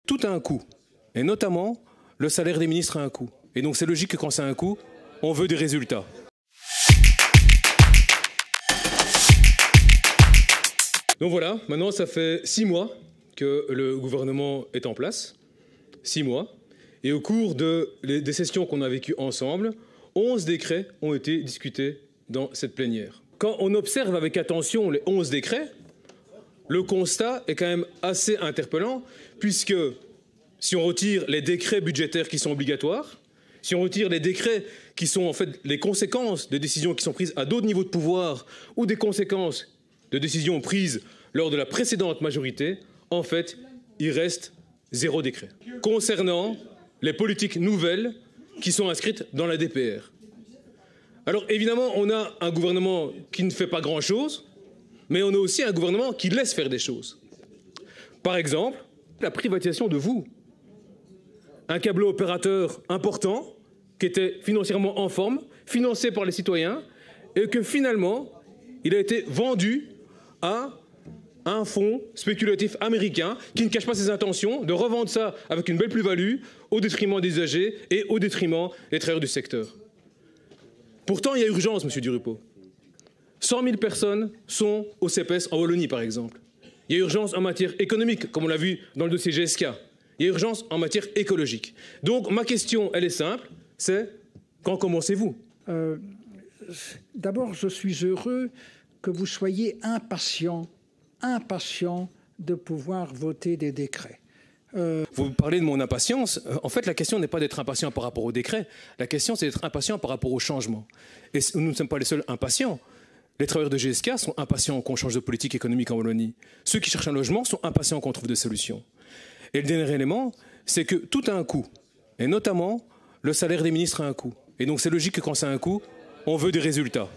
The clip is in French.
tout a un coût. Et notamment, le salaire des ministres a un coût. Et donc c'est logique que quand ça a un coût, on veut des résultats. Donc voilà, maintenant ça fait 6 mois que le gouvernement est en place. 6 mois. Et au cours des sessions qu'on a vécues ensemble, 11 décrets ont été discutés dans cette plénière. Quand on observe avec attention les 11 décrets, le constat est quand même assez interpellant, puisque si on retire les décrets budgétaires qui sont obligatoires, si on retire les décrets qui sont en fait les conséquences de décisions qui sont prises à d'autres niveaux de pouvoir ou des conséquences de décisions prises lors de la précédente majorité, en fait, il reste 0 décret concernant les politiques nouvelles qui sont inscrites dans la DPR. Alors évidemment, on a un gouvernement qui ne fait pas grand-chose, mais on a aussi un gouvernement qui laisse faire des choses. Par exemple, la privatisation de VOO, un câble opérateur important qui était financièrement en forme, financé par les citoyens, et que finalement, il a été vendu à un fonds spéculatif américain qui ne cache pas ses intentions de revendre ça avec une belle plus-value au détriment des usagers et au détriment des travailleurs du secteur. Pourtant, il y a urgence, M. Durupo. 100 000 personnes sont au CPS en Wallonie, par exemple. Il y a urgence en matière économique, comme on l'a vu dans le dossier GSK. Il y a urgence en matière écologique. Donc, ma question, elle est simple, c'est quand commencez-vous? D'abord, je suis heureux que vous soyez impatient de pouvoir voter des décrets. Vous parlez de mon impatience. En fait, la question n'est pas d'être impatient par rapport au décret. La question, c'est d'être impatient par rapport au changement. Et nous ne sommes pas les seuls impatients. Les travailleurs de GSK sont impatients qu'on change de politique économique en Wallonie. Ceux qui cherchent un logement sont impatients qu'on trouve des solutions. Et le dernier élément, c'est que tout a un coût. Et notamment, le salaire des ministres a un coût. Et donc c'est logique que quand ça a un coût, on veut des résultats.